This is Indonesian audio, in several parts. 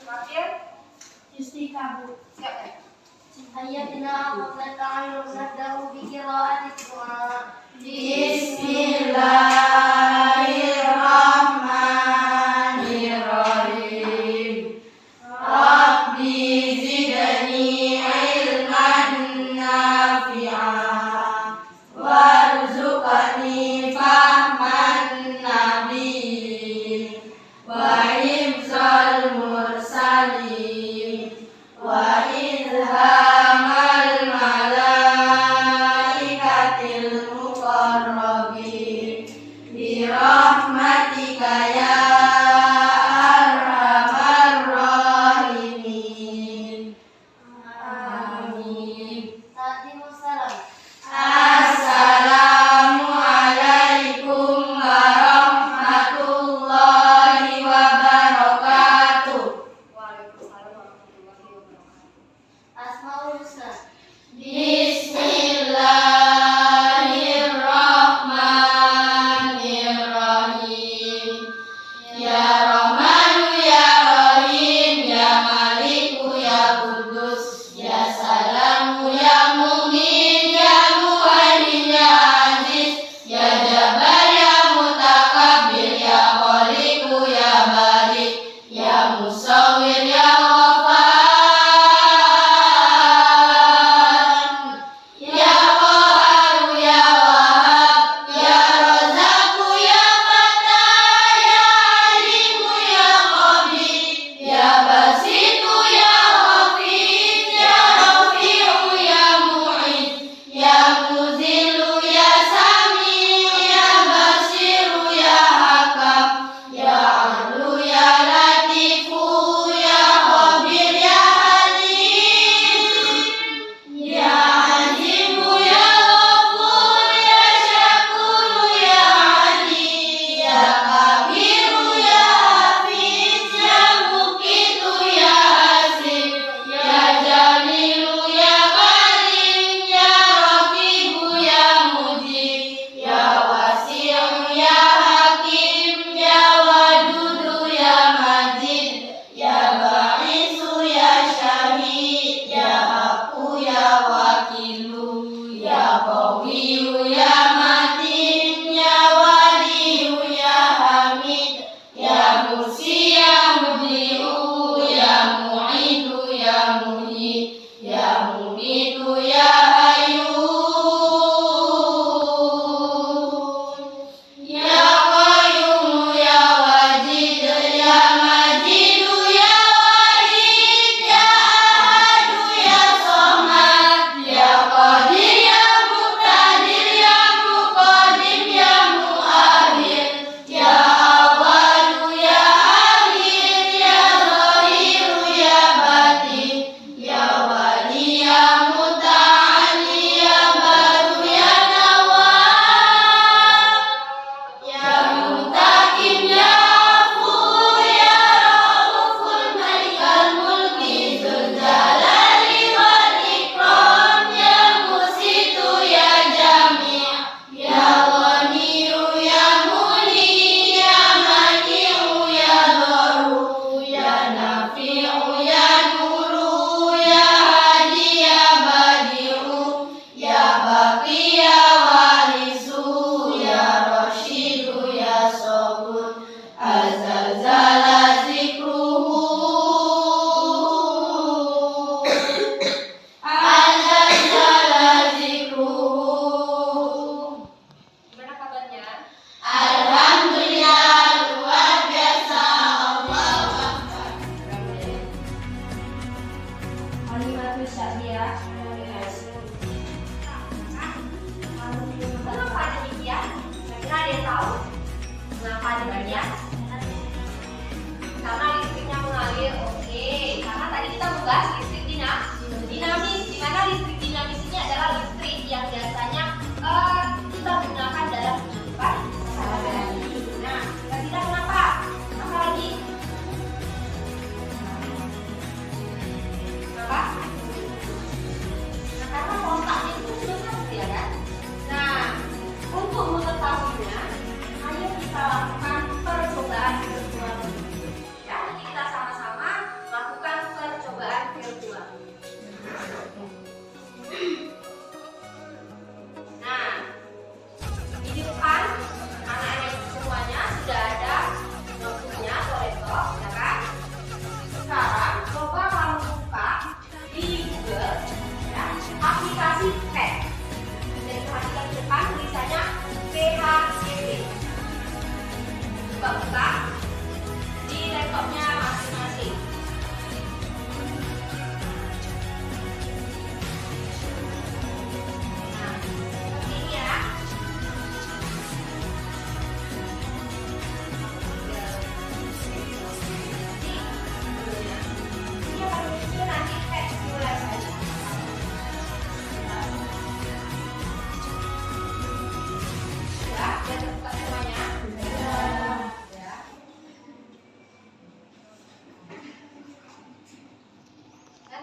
Makin Istikabu. siap ya? Ayatina qatlata'ayu nadahu bikira'ati doa. Bismillahirrahmanirrahim. Rabbi zidni ilman nafi'an warzuqni fahman nabiyyin wa hifzal mursalin wa ilhamal malaikatil muqarrabin bi rahmatika ya arhamar rahimin. Amin. Waalaikumsalam. Assalamualaikum warahmatullahi wabarakatuh. Waalaikumsalam warahmatullahi wabarakatuh. Asmaul husna. Bismillahirrahmanirrahim. Ya Rahmanu ya Rahim, ya Maliku ya Kudus, ya Salamu ya Mu'min, ya Muhaimin ya Aziz, ya Jabbar ya Mutakabbir, ya Khaliqu ya Bari, ya Musawwir ya Ghaffar, ya Qahharu ya Wahhab, ya Razzaqu ya Fattah, ya Alimu ya Khabir, ya Basitu ya Hafiz, ya Rafi'u ya Mu'id, ya Muzillu ya Sami', ya Basiru ya Hakam, ya Adlu ya Latifu, ya Khabir ya Halim, ya Azimu ya Ghafur, ya Syakuru ya Ali, ya Kabiru ya Hafiz, ya Muqitu ya Hasib, ya Jalilu ya Karim, ya Raqibu ya Mujib, ya Wasi'u ya Hakim, ya Wadudu ya Majid, ya Ba'isu ya Syahid, ya Haqqu ya Wakilu, ya Qawiyu ya Matin, ya Waliyu ya Hamid, ya Musi ya Mudli'u, ya Mu'idu ya Muhyi, ya Mumitu ya Hayyun, ya Qayyum ya Wajid, ya Majidu ya Wahid, ya Ahadu ya Samad, ya Qadir ya Muqtadir, ya Muqaddim ya Muakhir, ya Awwalu ya Akhir, ya Zahiru ya Batin, ya Wali ya Muta'ali, ya Baru ya Nawwab, ya Muntakim ya Ghafur, ya Rauful Malikal Mulki Dzul Jalali wal Ikram, ya Musitu ya Jami', ya Ghaniyu ya Muni, ya Mani'u ya Dharu, ya Nafi'u ya Nuru, ya Hadi ya Badi'u, ya Baqi ya Warisu, ya Rashidu ya Sabur, Azalzala zikruhu, Azalzala zikruhu. Gimana kabarnya? Alhamdulillah, luar biasa. Allahu Akbar. Kalimatul syariah. Kenapa ada demikian? Kira-kira ada yang tahu? Kenapa demikian? Karena listriknya mengalir. Oke, karena tadi kita membahas listrik dinamis. Di mana listrik dinamis ini adalah listrik yang biasanya kita gunakan dalam kehidupan sehari-hari. Nah, kira-kira kenapa? Apa lagi? Kenapa? Nah, karena kontaknya itu dekat ya kan? Nah, untuk mengetahuinya, ayo kita lakukan percobaan virtual. Ya, jadi kita sama-sama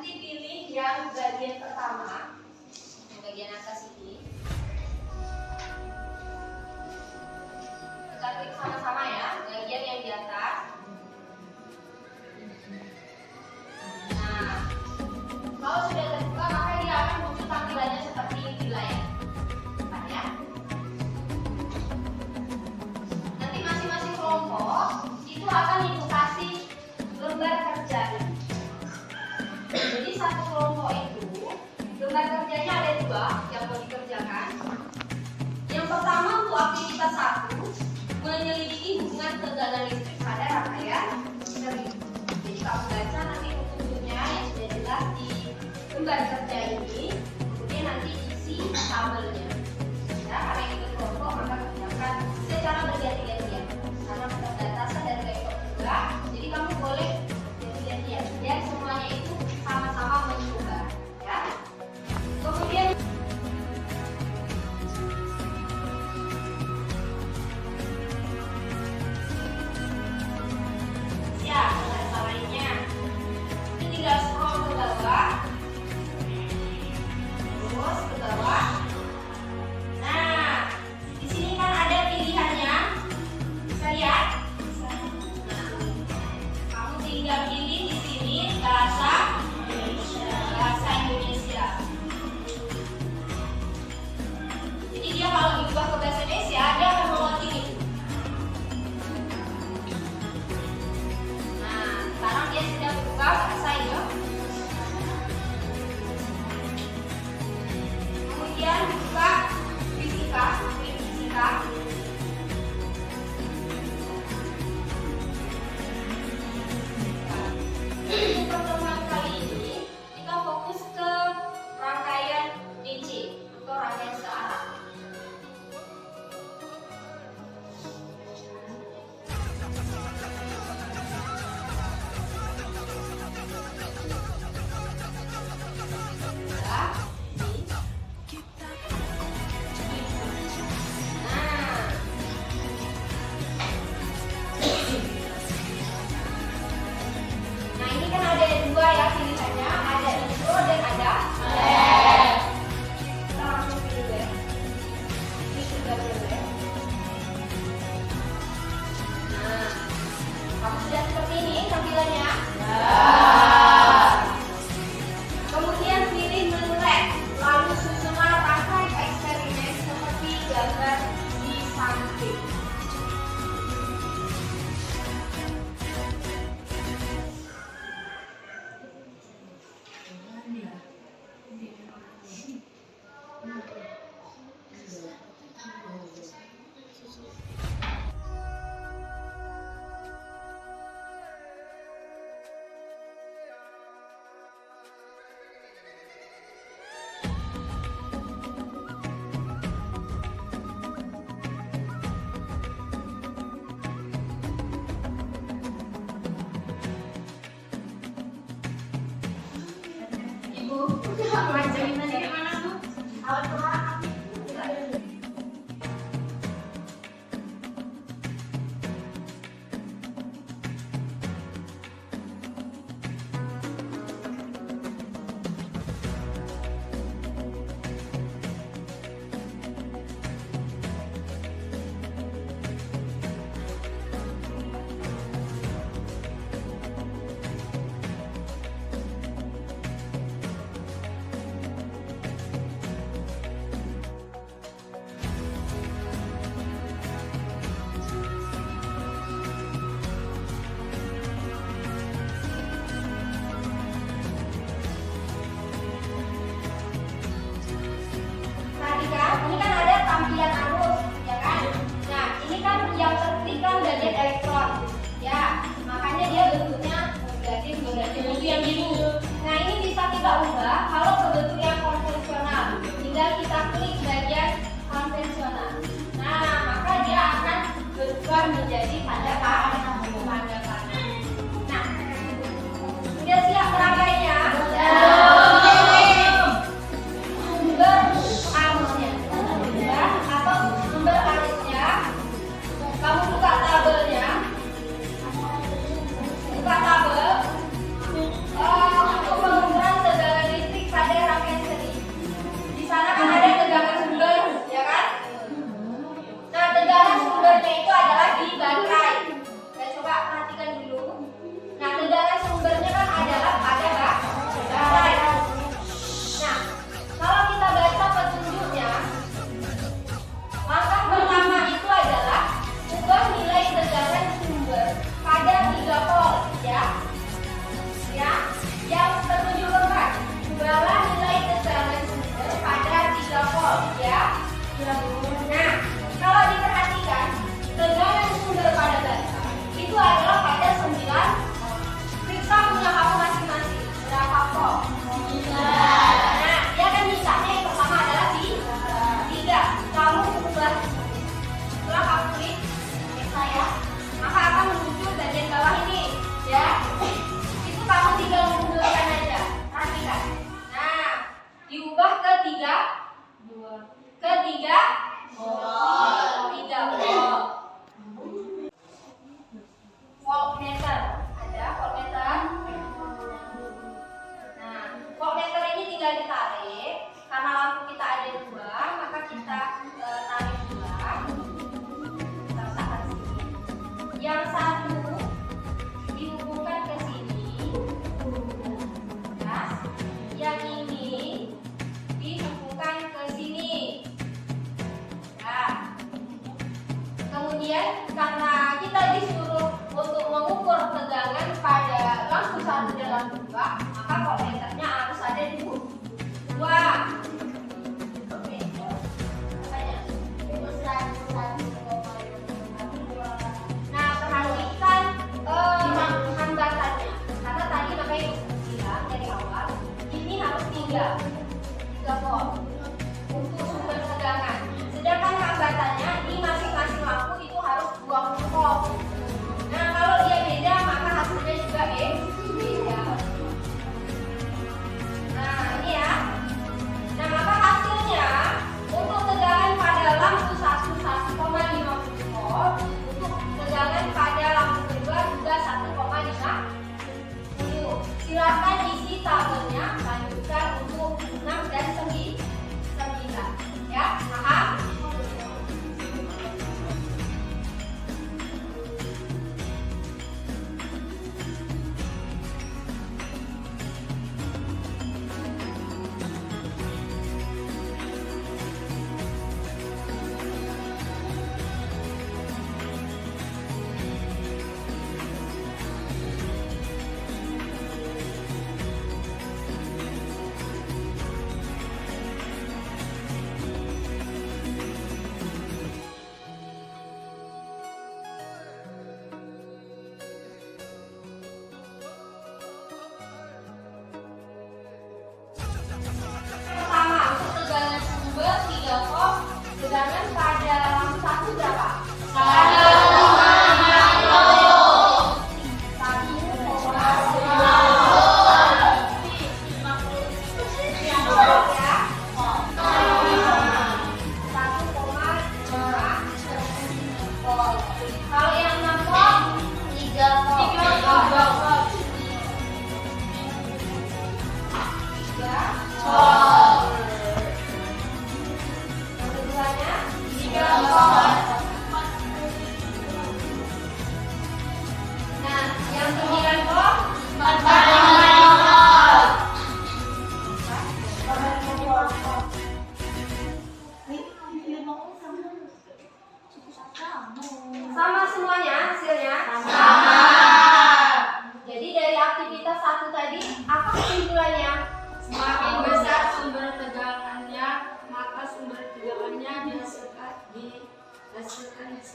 Nanti pilih yang bagian pertama, yang bagian atas ini. Kita klik sama-sama ya, bagian yang di atas. Nah, kalau sudah terbuka maka dia akan muncul tampilannya seperti ini di layar. Lihat ya. Nanti masing-masing kelompok itu akan dikasih lembar kerja. Jadi satu kelompok itu lembar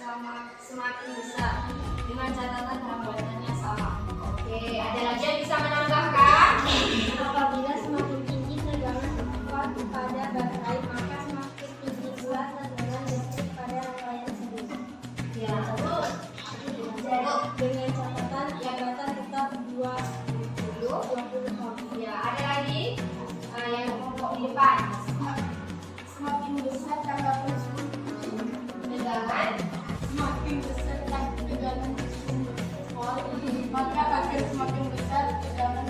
semakin besar dengan catatan hambatannya sama. Oke, ada lagi yang bisa menambahkan? Apabila semakin tinggi tegangan tepat pada baterai, maka semakin tinggi pula tegangan listrik pada rangkaian serupa. Ya, terus. Dengan catatan hambatan tetap 20 ohm. Ya, ada lagi yang kelompok di depan. Semakin besar tambahkan Tegangan. semakin besar tegangan sumber maka akan semakin besar tegangan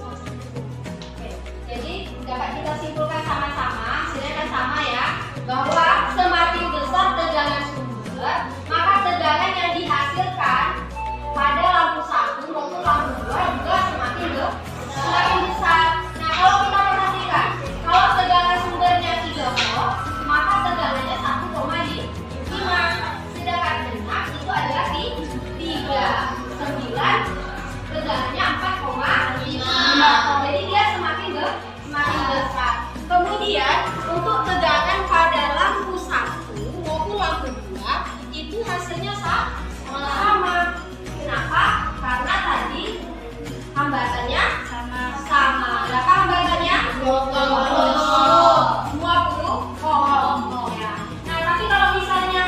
Oke, jadi dapat kita simpulkan sama-sama, hasilnya sama ya, bahwa semakin besar tegangan sumber, maka tegangan yang dihasilkan pada lampu 1 maupun lampu 2 juga semakin besar. Nah, kalau kita perhatikan, kalau tegangan sumbernya 3 volt, maka tegangannya 1,5. Sedangkan 6 itu adalah 3. 9 tegangannya 4,5. Jadi dia semakin besar. Kemudian untuk tegangan pada lampu 1 maupun lampu 2 itu hasilnya sama. Kenapa? Karena tadi hambatannya sama. Berapa hambatannya? 20 ohm. Ya. Nah, tapi kalau misalnya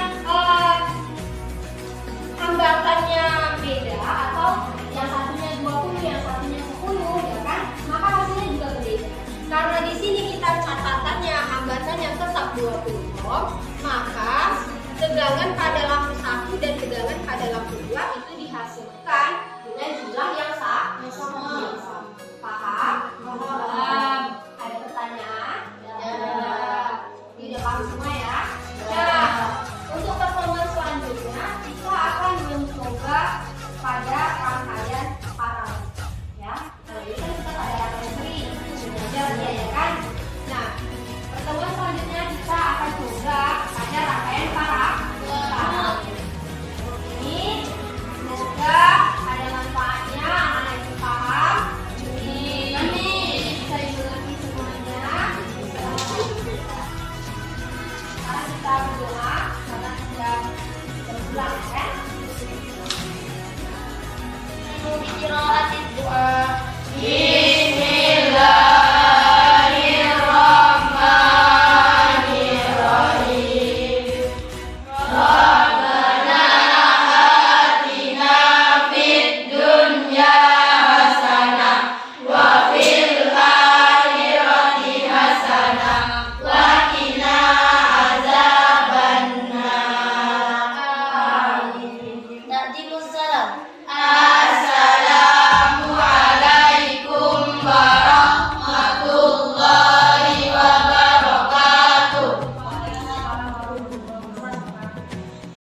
hambatannya beda atau yang satunya 20, yang satunya 10, ya kan? Maka hasilnya juga berbeda. Karena di sini kita catatannya hambatannya tetap 20 ohm, maka tegangan pada